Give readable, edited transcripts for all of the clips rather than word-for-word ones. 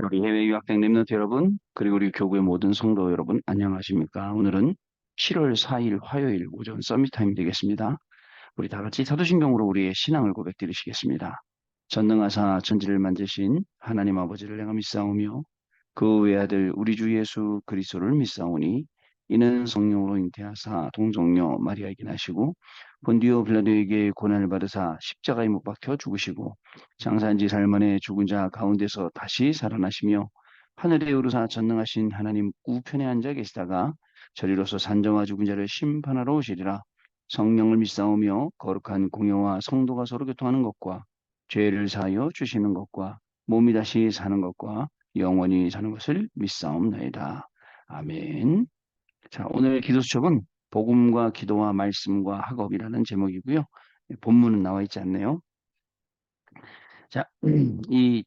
우리 해외 유학생 랩런트 여러분, 그리고 우리 교구의 모든 성도 여러분, 안녕하십니까? 오늘은 7월 4일 화요일 오전 서밋 타임 되겠습니다. 우리 다 같이 사도신경으로 우리의 신앙을 고백드리시겠습니다. 전능하사 천지를 만드신 하나님 아버지를 내가 믿사오며 그 외아들 우리 주 예수 그리스도를 믿사오니 이는 성령으로 잉태하사 동정녀 마리아에게 나시고 본디오 빌라도에게 고난을 받으사 십자가에 못 박혀 죽으시고 장사한 지 사흘 만에 죽은 자 가운데서 다시 살아나시며 하늘에 오르사 전능하신 하나님 우편에 앉아 계시다가 저리로서 산정하 죽은 자를 심판하러 오시리라. 성령을 믿사오며 거룩한 공예와 성도가 서로 교통하는 것과 죄를 사하여 주시는 것과 몸이 다시 사는 것과 영원히 사는 것을 믿사옵나이다. 아멘. 자, 오늘 기도 수첩은 복음과 기도와 말씀과 학업이라는 제목이고요. 본문은 나와 있지 않네요. 자, 이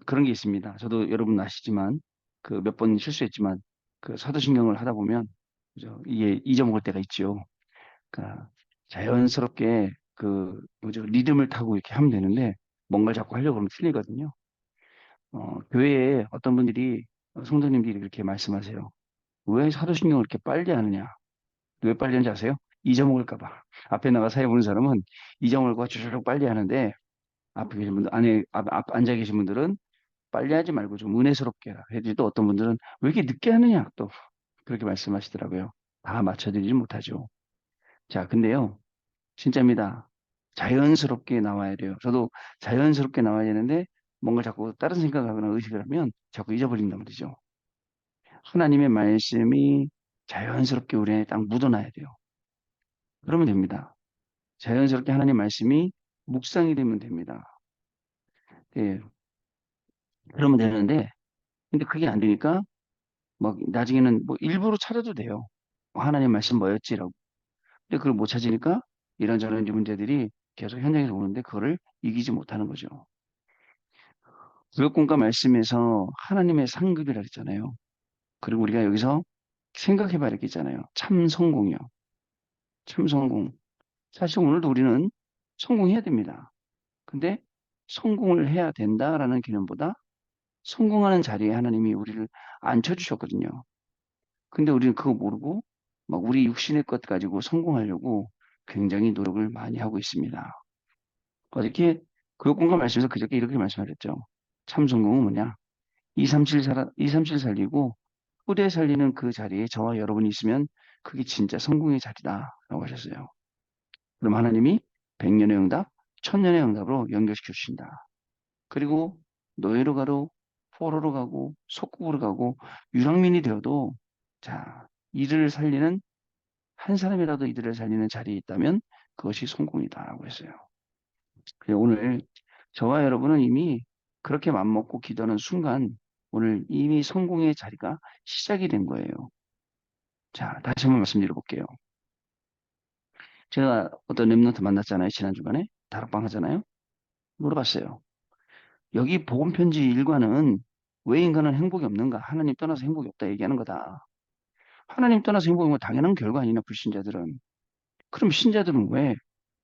그런 게 있습니다. 저도 여러분 아시지만 그 몇 번 실수했지만 그 사도신경을 하다 보면 그죠? 이게 잊어먹을 때가 있죠. 그러니까 자연스럽게 그 뭐죠? 리듬을 타고 이렇게 하면 되는데 뭔가를 자꾸 하려고 하면 틀리거든요. 교회에 어떤 분들이 성도님들이 그렇게 말씀하세요. 왜 사도신경을 이렇게 빨리 하느냐? 왜 빨리 하는지 아세요? 잊어먹을까 봐. 앞에 나가 사회 보는 사람은 잊어먹을까 주르륵 빨리 하는데 앞에 계신 분들, 앞 앉아 계신 분들은 빨리 하지 말고 좀 은혜스럽게 해야지. 또 어떤 분들은 왜 이렇게 늦게 하느냐? 또 그렇게 말씀하시더라고요. 다 맞춰드리지 못하죠. 자, 근데요. 진짜입니다. 자연스럽게 나와야 돼요. 저도 자연스럽게 나와야 되는데 뭔가 자꾸 다른 생각하거나 의식을 하면 자꾸 잊어버린단 말이죠. 하나님의 말씀이 자연스럽게 우리 안에 딱 묻어놔야 돼요. 그러면 됩니다. 자연스럽게 하나님 말씀이 묵상이 되면 됩니다. 예, 그러면 되는데, 근데 그게 안 되니까, 막, 나중에는 뭐 일부러 찾아도 돼요. 하나님 말씀 뭐였지라고. 근데 그걸 못 찾으니까 이런저런 이제 문제들이 계속 현장에서 오는데 그거를 이기지 못하는 거죠. 구역공과 말씀에서 하나님의 상급이라 그랬잖아요. 그리고 우리가 여기서 생각해봐야 할 게 있잖아요. 참 성공이요. 참 성공. 사실 오늘도 우리는 성공해야 됩니다. 근데 성공을 해야 된다라는 개념보다 성공하는 자리에 하나님이 우리를 앉혀주셨거든요. 근데 우리는 그거 모르고 막 우리 육신의 것 가지고 성공하려고 굉장히 노력을 많이 하고 있습니다. 어저께 구역공과 말씀에서 그저께 이렇게 말씀하셨죠. 참 성공은 뭐냐? 237 살리고 후대 살리는 그 자리에 저와 여러분이 있으면 그게 진짜 성공의 자리다라고 하셨어요. 그럼 하나님이 100년의 응답, 1000년의 응답으로 연결시켜 주신다. 그리고 노예로 가도 포로로 가고 속국으로 가고 유랑민이 되어도 자, 이들을 살리는 한 사람이라도 이들을 살리는 자리에 있다면 그것이 성공이다라고 했어요. 그래서 오늘 저와 여러분은 이미 그렇게 맘먹고 기도하는 순간 오늘 이미 성공의 자리가 시작이 된 거예요. 자, 다시 한번 말씀드려볼게요. 제가 어떤 랩런트 만났잖아요. 지난 주간에 다락방 하잖아요. 물어봤어요. 여기 복음 편지 일과는 왜 인간은 행복이 없는가? 하나님 떠나서 행복이 없다 얘기하는 거다. 하나님 떠나서 행복이 뭐 당연한 결과 아니냐? 불신자들은. 그럼 신자들은 왜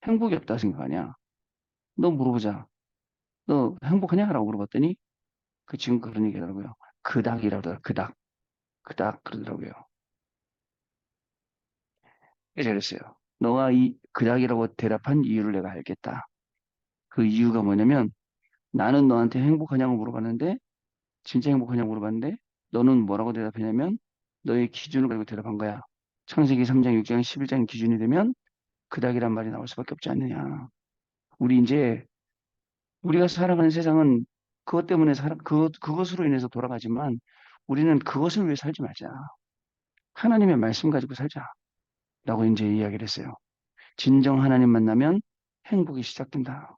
행복이 없다 생각하냐? 너 물어보자. 너 행복하냐? 라고 물어봤더니 그 지금 그런 얘기 하더라고요. 그닥이라고 하더라고요. 그닥. 그닥 그러더라고요. 그래서 그랬어요. 너가 이 그닥이라고 대답한 이유를 내가 알겠다. 그 이유가 뭐냐면 나는 너한테 행복하냐고 물어봤는데 진짜 행복하냐고 물어봤는데 너는 뭐라고 대답했냐면 너의 기준을 가지고 대답한 거야. 창세기 3장, 6장, 11장 기준이 되면 그닥이란 말이 나올 수밖에 없지 않느냐. 우리 이제 우리가 살아가는 세상은 그것 때문에 그것으로 인해서 돌아가지만 우리는 그것을 위해 살지 말자. 하나님의 말씀 가지고 살자. 라고 이제 이야기를 했어요. 진정 하나님 만나면 행복이 시작된다.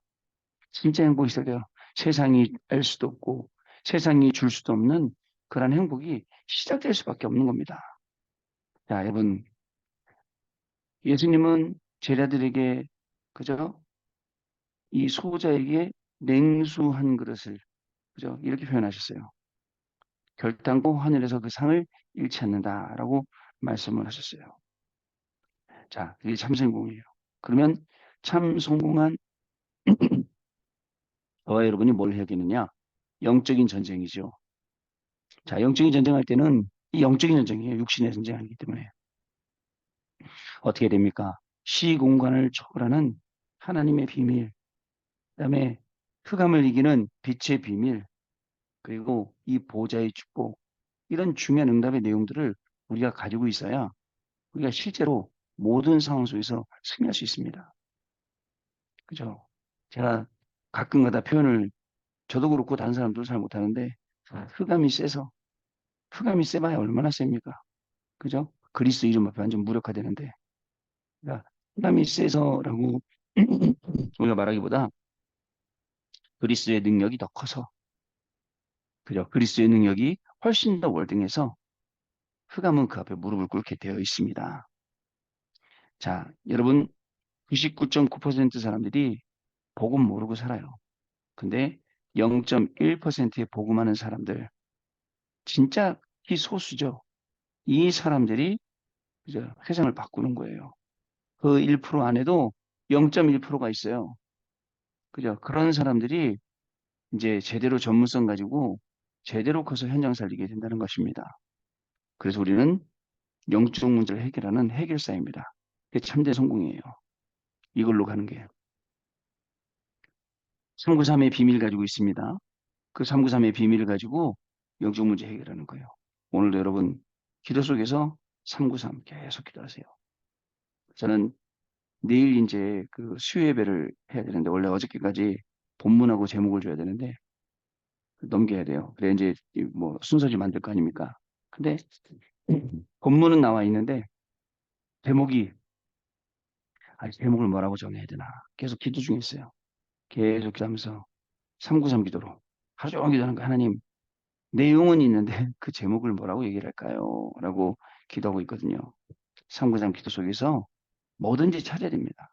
진짜 행복이 시작돼요. 세상이 알 수도 없고 세상이 줄 수도 없는 그런 행복이 시작될 수밖에 없는 겁니다. 자, 여러분, 예수님은 제자들에게 그저 이 소자에게 냉수 한 그릇을 그죠? 이렇게 표현하셨어요. 결단코 하늘에서 그 상을 잃지 않는다라고 말씀을 하셨어요. 자, 이게 참 성공이에요. 그러면 참 성공한 저와 여러분이 뭘 해야 되느냐? 영적인 전쟁이죠. 자, 영적인 전쟁할 때는 이 영적인 전쟁이에요. 육신의 전쟁이 아니기 때문에. 어떻게 됩니까? 시공간을 초월하는 하나님의 비밀, 그다음에 흑암을 이기는 빛의 비밀, 그리고 이 보좌의 축복, 이런 중요한 응답의 내용들을 우리가 가지고 있어야 우리가 실제로 모든 상황 속에서 승리할 수 있습니다. 그죠? 제가 가끔가다 표현을 저도 그렇고 다른 사람도 잘 못하는데 흑암이 세서 흑암이 세봐야 얼마나 셉니까? 그죠? 그리스도 이름 앞에 완전 무력화되는데 그러니까 흑암이 세서라고 우리가 말하기보다 그리스도의 능력이 더 커서 그죠? 그리스도의 능력이 훨씬 더 월등해서 흑암은 그 앞에 무릎을 꿇게 되어 있습니다. 자, 여러분 99.9% 사람들이 복음 모르고 살아요. 근데 0.1%의 복음하는 사람들 진짜 희소수죠. 이 사람들이 그죠? 세상을 바꾸는 거예요. 그 1% 안에도 0.1%가 있어요. 그죠? 그런 사람들이 이제 제대로 전문성 가지고 제대로 커서 현장 살리게 된다는 것입니다. 그래서 우리는 영적 문제를 해결하는 해결사입니다. 그게 참된 성공이에요. 이걸로 가는 게. 393의 비밀 가지고 있습니다. 그 393의 비밀을 가지고 영적 문제 해결하는 거예요. 오늘도 여러분 기도 속에서 393 계속 기도하세요. 저는 내일 이제 그 수요 예배를 해야 되는데 원래 어저께까지 본문하고 제목을 줘야 되는데 넘겨야 돼요. 그래 이제 뭐 순서지 만들 거 아닙니까? 근데 본문은 나와 있는데 제목이 제목을 뭐라고 정해야 되나 계속 기도 중에 있어요. 계속 기도하면서 393 기도로 하루 종일 기도하는 거 하나님 내용은 있는데 그 제목을 뭐라고 얘기를 할까요? 라고 기도하고 있거든요. 393 기도 속에서 뭐든지 찾아야 됩니다.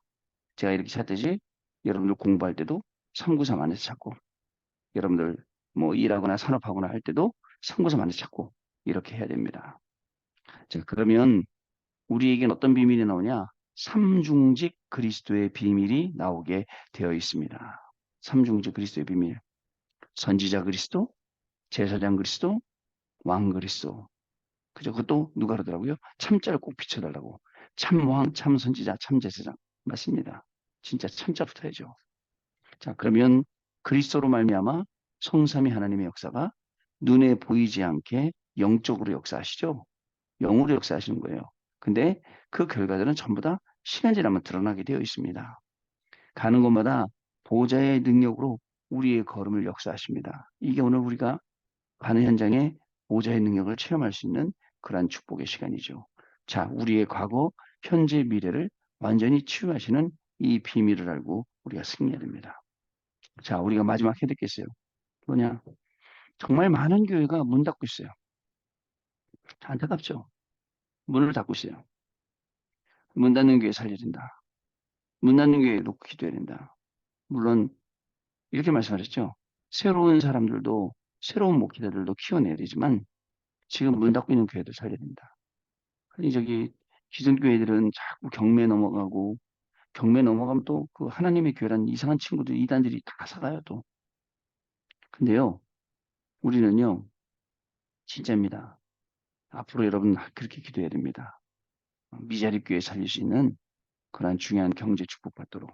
제가 이렇게 찾듯이 여러분들 공부할 때도 393 안에서 찾고 여러분들 뭐 일하거나 산업하거나 할 때도 393 안에서 찾고 이렇게 해야 됩니다. 자, 그러면 우리에겐 어떤 비밀이 나오냐? 삼중직 그리스도의 비밀이 나오게 되어 있습니다. 삼중직 그리스도의 비밀. 선지자 그리스도, 제사장 그리스도, 왕 그리스도. 그죠? 그것도 누가 그러더라고요? 참자를 꼭 비춰달라고. 참왕, 참선지자, 참제사장. 맞습니다. 진짜 참자 붙어야죠. 자, 그러면 그리스도로 말미암아 성삼위 하나님의 역사가 눈에 보이지 않게 영적으로 역사하시죠? 영으로 역사하시는 거예요. 근데 그 결과들은 전부 다 시간 지나면 드러나게 되어 있습니다. 가는 곳마다 보호자의 능력으로 우리의 걸음을 역사하십니다. 이게 오늘 우리가 가는 현장에 보호자의 능력을 체험할 수 있는 그러한 축복의 시간이죠. 자, 우리의 과거, 현재, 미래를 완전히 치유하시는 이 비밀을 알고 우리가 승리해야 됩니다. 자, 우리가 마지막 해야 될 게 있어요. 뭐냐? 정말 많은 교회가 문 닫고 있어요. 안타깝죠? 문을 닫고 있어요. 문 닫는 교회 살려야 된다. 문 닫는 교회 놓고 기도해야 된다. 물론 이렇게 말씀하셨죠. 새로운 사람들도 새로운 목회자들도 키워내야 되지만 지금 문 닫고 있는 교회도 살려야 된다. 아니 저기 기존 교회들은 자꾸 경매 넘어가고 경매 넘어가면 또 그 하나님의 교회란 이상한 친구들 이단들이 다 살아요 또. 근데요 우리는요 진짜입니다. 앞으로 여러분 그렇게 기도해야 됩니다. 미자립 교회 살릴 수 있는 그러한 중요한 경제 축복 받도록.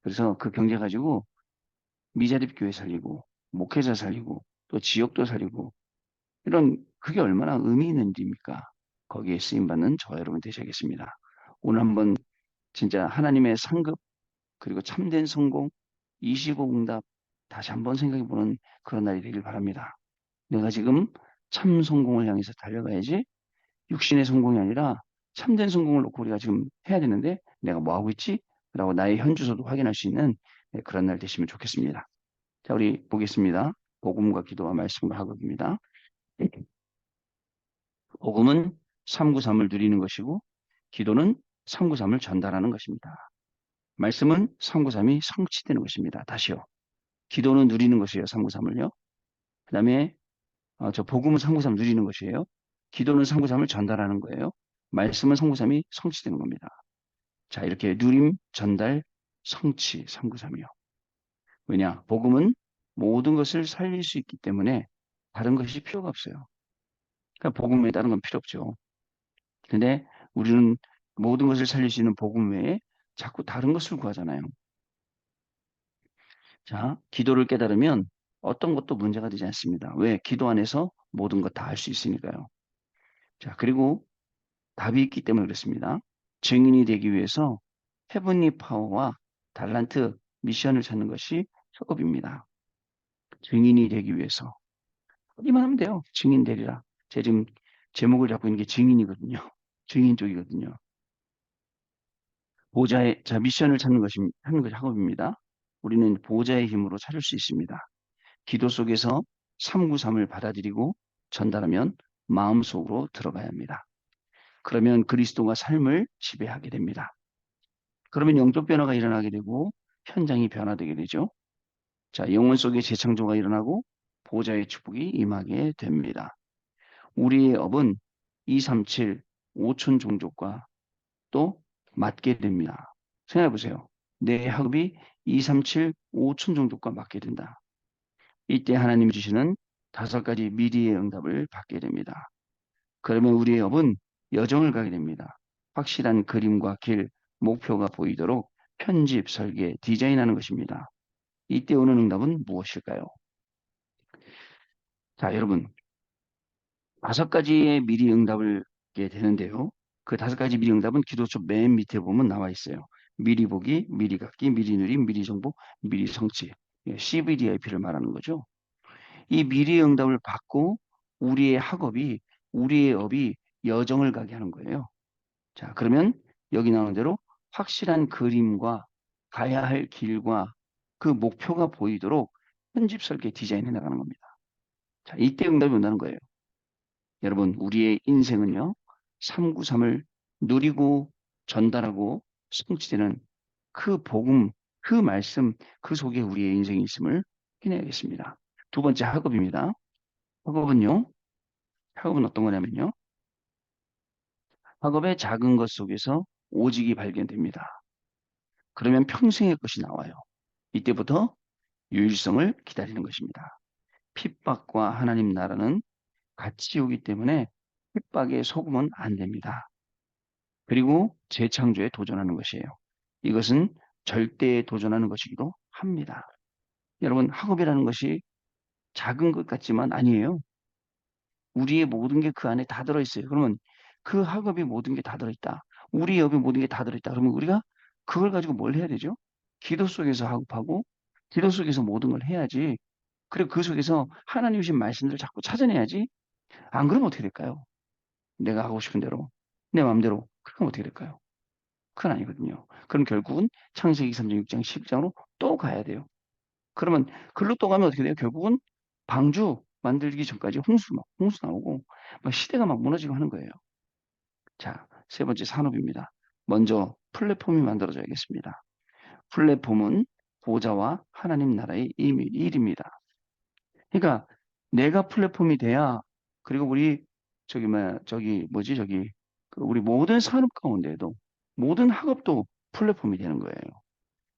그래서 그 경제 가지고 미자립 교회 살리고 목회자 살리고 또 지역도 살리고 이런 그게 얼마나 의미 있는 일입니까? 거기에 쓰임 받는 저와 여러분 되셔야겠습니다. 오늘 한번 진짜 하나님의 상급 그리고 참된 성공 25 응답 다시 한번 생각해 보는 그런 날이 되길 바랍니다. 내가 지금 참 성공을 향해서 달려가야지 육신의 성공이 아니라 참된 성공을 놓고 우리가 지금 해야 되는데 내가 뭐 하고 있지? 라고 나의 현주소도 확인할 수 있는 그런 날 되시면 좋겠습니다. 자, 우리 보겠습니다. 복음과 기도와 말씀과 학업입니다. 복음은 393을 누리는 것이고 기도는 393을 전달하는 것입니다. 말씀은 393이 성취되는 것입니다. 다시요. 기도는 누리는 것이에요. 393을요. 그 다음에 저 복음은 393 누리는 것이에요. 기도는 393을 전달하는 거예요. 말씀은 393이 성취되는 겁니다. 자, 이렇게 누림, 전달, 성취 393이요. 왜냐? 복음은 모든 것을 살릴 수 있기 때문에 다른 것이 필요가 없어요. 그러니까 복음 외에 다른 건 필요 없죠. 근데 우리는 모든 것을 살릴 수 있는 복음 외에 자꾸 다른 것을 구하잖아요. 자, 기도를 깨달으면 어떤 것도 문제가 되지 않습니다. 왜? 기도 안에서 모든 것 다 할 수 있으니까요. 자, 그리고 답이 있기 때문에 그렇습니다. 증인이 되기 위해서 헤븐리 파워와 달란트 미션을 찾는 것이 작업입니다. 증인이 되기 위해서. 하기만 하면 돼요. 증인 되리라. 제 지금 제목을 잡고 있는 게 증인이거든요. 증인 쪽이거든요. 보좌의, 자, 미션을 하는 것이 작업입니다. 우리는 보좌의 힘으로 찾을 수 있습니다. 기도 속에서 393을 받아들이고 전달하면 마음속으로 들어가야 합니다. 그러면 그리스도가 삶을 지배하게 됩니다. 그러면 영적 변화가 일어나게 되고 현장이 변화되게 되죠. 자, 영혼 속에 재창조가 일어나고 보좌의 축복이 임하게 됩니다. 우리의 업은 237, 5천 종족과 또 맞게 됩니다. 생각해 보세요. 내 학업이 237, 5천 종족과 맞게 된다. 이때 하나님 주시는 5가지 미리의 응답을 받게 됩니다. 그러면 우리의 업은 여정을 가게 됩니다. 확실한 그림과 길, 목표가 보이도록 편집, 설계, 디자인하는 것입니다. 이때 오는 응답은 무엇일까요? 자, 여러분, 5가지의 미리 응답을 받게 되는데요. 그 5가지 미리 응답은 기도처 맨 밑에 보면 나와 있어요. 미리 보기, 미리 갖기, 미리 누림, 미리 정보, 미리 성취. CVDIP를 말하는 거죠. 이 미리 응답을 받고 우리의 학업이, 우리의 업이 여정을 가게 하는 거예요. 자, 그러면 여기 나오는 대로 확실한 그림과 가야 할 길과 그 목표가 보이도록 편집 설계 디자인해 나가는 겁니다. 자, 이때 응답이 온다는 거예요. 여러분, 우리의 인생은요, 393을 누리고 전달하고 성취되는 그 복음, 그 말씀, 그 속에 우리의 인생이 있음을 확인해야겠습니다. 두 번째 학업입니다. 학업은요, 학업은 어떤 거냐면요, 학업의 작은 것 속에서 오직이 발견됩니다. 그러면 평생의 것이 나와요. 이때부터 유일성을 기다리는 것입니다. 핍박과 하나님 나라는 같이 오기 때문에 핍박에 속으면 안 됩니다. 그리고 재창조에 도전하는 것이에요. 이것은 절대에 도전하는 것이기도 합니다. 여러분, 학업이라는 것이 작은 것 같지만 아니에요. 우리의 모든 게 그 안에 다 들어있어요. 그러면 그 학업이 모든 게 다 들어있다. 우리 업이 모든 게 다 들어있다. 그러면 우리가 그걸 가지고 뭘 해야 되죠? 기도 속에서 학업하고 기도 속에서 모든 걸 해야지. 그리고 그 속에서 하나님 주신 말씀들을 자꾸 찾아내야지. 안 그러면 어떻게 될까요? 내가 하고 싶은 대로 내 마음대로 그렇게 하면 어떻게 될까요? 그건 아니거든요. 그럼 결국은 창세기 3장, 6장, 10장으로 또 가야 돼요. 그러면 글로 또 가면 어떻게 돼요? 결국은 방주 만들기 전까지 홍수 나오고 막 시대가 막 무너지고 하는 거예요. 자, 세 번째 산업입니다. 먼저 플랫폼이 만들어져야겠습니다. 플랫폼은 보좌와 하나님 나라의 일입니다. 그러니까 내가 플랫폼이 돼야 그리고 우리 그 우리 모든 산업 가운데에도 모든 학업도 플랫폼이 되는 거예요.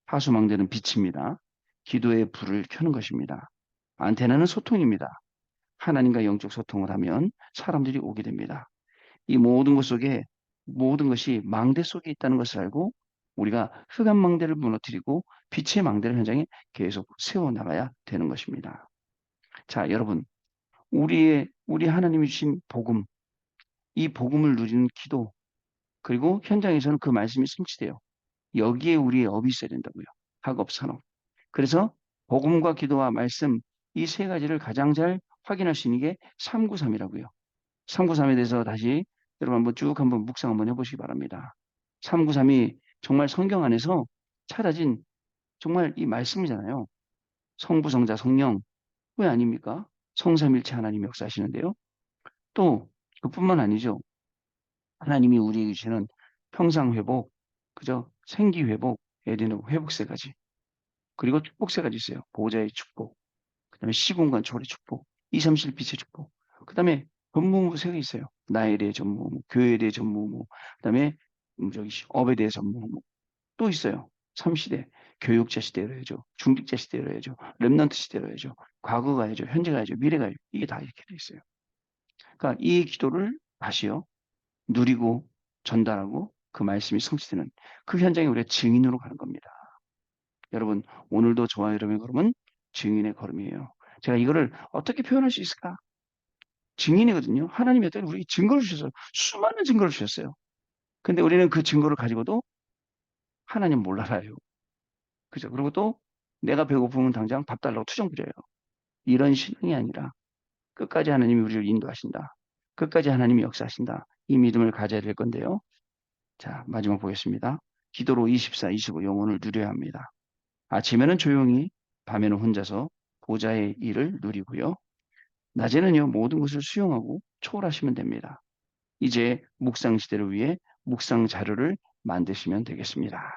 하수망대는 빛입니다. 기도의 불을 켜는 것입니다. 안테나는 소통입니다. 하나님과 영적 소통을 하면 사람들이 오게 됩니다. 이 모든 것 속에 모든 것이 망대 속에 있다는 것을 알고 우리가 흑암 망대를 무너뜨리고 빛의 망대를 현장에 계속 세워나가야 되는 것입니다. 자, 여러분, 우리 하나님이 주신 복음, 이 복음을 누리는 기도, 그리고 현장에서는 그 말씀이 성취돼요. 여기에 우리의 업이 있어야 된다고요. 학업, 산업. 그래서 복음과 기도와 말씀 이 세 가지를 가장 잘 확인할 수 있는 게 393이라고요. 393에 대해서 다시 여러분 한번 묵상 한번 해보시기 바랍니다. 393이 정말 성경 안에서 찾아진 정말 이 말씀이잖아요. 성부, 성자, 성령 왜 아닙니까? 성삼일체 하나님이 역사하시는데요. 또 그뿐만 아니죠. 하나님이 우리에게 주시는 평상회복, 그죠? 생기회복, 에덴의 회복 세 가지. 그리고 축복 세 가지 있어요. 보호자의 축복, 그다음에 시공간 초월의 축복, 237 빛의 축복. 그다음에 전무후무 세 개 있어요. 나에 대해 전무후무, 교회에 대해 전무후무, 그다음에 업에 대해 전무후무 또 있어요. 3시대, 교육자 시대로 해야죠. 중직자 시대로 해야죠. 렘넌트 시대로 해야죠. 과거가 해야죠. 현재가 해야죠. 미래가 해야죠. 이게 다 이렇게 돼 있어요. 그러니까 이 기도를 다시요. 누리고 전달하고 그 말씀이 성취되는 그 현장에 우리가 증인으로 가는 겁니다. 여러분, 오늘도 저와 여러분의 걸음은 증인의 걸음이에요. 제가 이거를 어떻게 표현할 수 있을까? 증인이거든요. 하나님이 어떤 우리에게 증거를 주셨어요. 수많은 증거를 주셨어요. 근데 우리는 그 증거를 가지고도 하나님 몰라라요. 그죠? 그리고 또 내가 배고프면 당장 밥 달라고 투정 부려요. 이런 신앙이 아니라 끝까지 하나님이 우리를 인도하신다. 끝까지 하나님이 역사하신다. 이 믿음을 가져야 될 건데요. 자, 마지막 보겠습니다. 기도로 24, 25 영혼을 누려야 합니다. 아침에는 조용히, 밤에는 혼자서 보좌의 일을 누리고요. 낮에는요, 모든 것을 수용하고 초월하시면 됩니다. 이제 묵상 시대를 위해 묵상 자료를 만드시면 되겠습니다.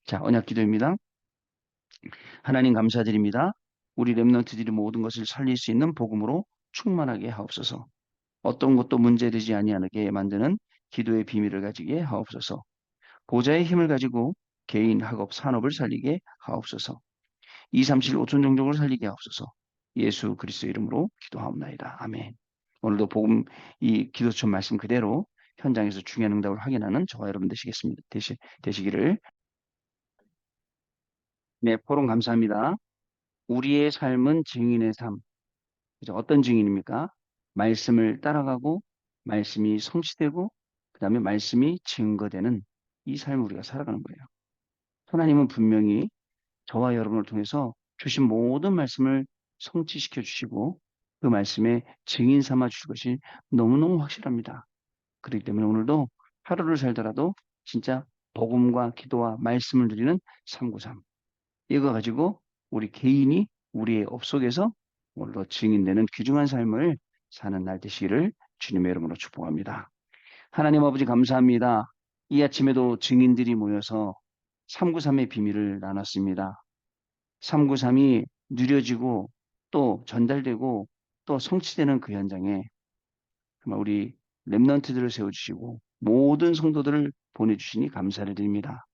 자, 언약 기도입니다. 하나님 감사드립니다. 우리 렘넌트들이 모든 것을 살릴 수 있는 복음으로 충만하게 하옵소서. 어떤 것도 문제되지 아니하게 만드는 기도의 비밀을 가지게 하옵소서. 보좌의 힘을 가지고 개인, 학업, 산업을 살리게 하옵소서. 2, 3, 7, 5천 종족을 살리게 하옵소서. 예수 그리스도 이름으로 기도하옵나이다. 아멘. 오늘도 복음 이 기도처 말씀 그대로 현장에서 중요한 응답을 확인하는 저와 여러분 되시겠습니다. 되시기를. 네, 포럼 감사합니다. 우리의 삶은 증인의 삶. 그죠? 어떤 증인입니까? 말씀을 따라가고 말씀이 성취되고 그다음에 말씀이 증거되는 이 삶을 우리가 살아가는 거예요. 하나님은 분명히 저와 여러분을 통해서 주신 모든 말씀을 성취시켜 주시고 그 말씀에 증인 삼아 주실 것이 너무너무 확실합니다. 그렇기 때문에 오늘도 하루를 살더라도 진짜 복음과 기도와 말씀을 드리는 393 이거 가지고 우리 개인이 우리의 업 속에서 오늘도 증인되는 귀중한 삶을 사는 날 되시기를 주님의 이름으로 축복합니다. 하나님 아버지 감사합니다. 이 아침에도 증인들이 모여서 393의 비밀을 나눴습니다. 393이 누려지고 또 전달되고 또 성취되는 그 현장에 정말 우리 렘넌트들을 세워주시고 모든 성도들을 보내주시니 감사를 드립니다.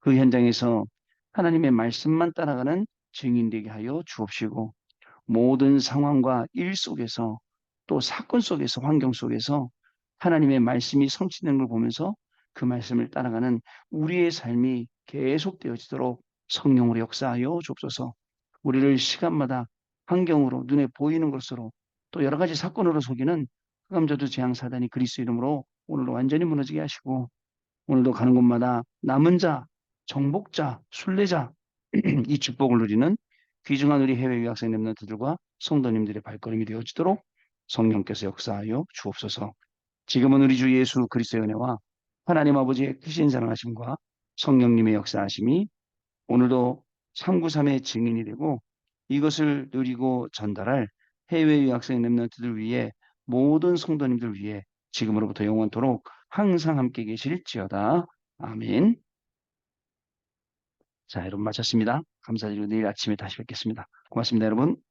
그 현장에서 하나님의 말씀만 따라가는 증인 되게 하여 주옵시고 모든 상황과 일 속에서 또 사건 속에서 환경 속에서 하나님의 말씀이 성취되는 걸 보면서 그 말씀을 따라가는 우리의 삶이 계속되어지도록 성령으로 역사하여 주옵소서. 우리를 시간마다 환경으로 눈에 보이는 것으로 또 여러 가지 사건으로 속이는 흑암저주 재앙 사단이 그리스도 이름으로 오늘도 완전히 무너지게 하시고 오늘도 가는 곳마다 남은 자, 정복자, 순례자 이 축복을 누리는 귀중한 우리 해외 유학생 렘넌트들과 성도님들의 발걸음이 되어지도록 성령께서 역사하여 주옵소서. 지금은 우리 주 예수 그리스도의 은혜와 하나님 아버지의 크신 사랑하심과 성령님의 역사하심이 오늘도 393의 증인이 되고 이것을 누리고 전달할 해외 유학생 렘넌트들 위해 모든 성도님들 위해 지금으로부터 영원토록 항상 함께 계실지어다. 아멘. 자, 여러분 마쳤습니다. 감사드리고 내일 아침에 다시 뵙겠습니다. 고맙습니다, 여러분.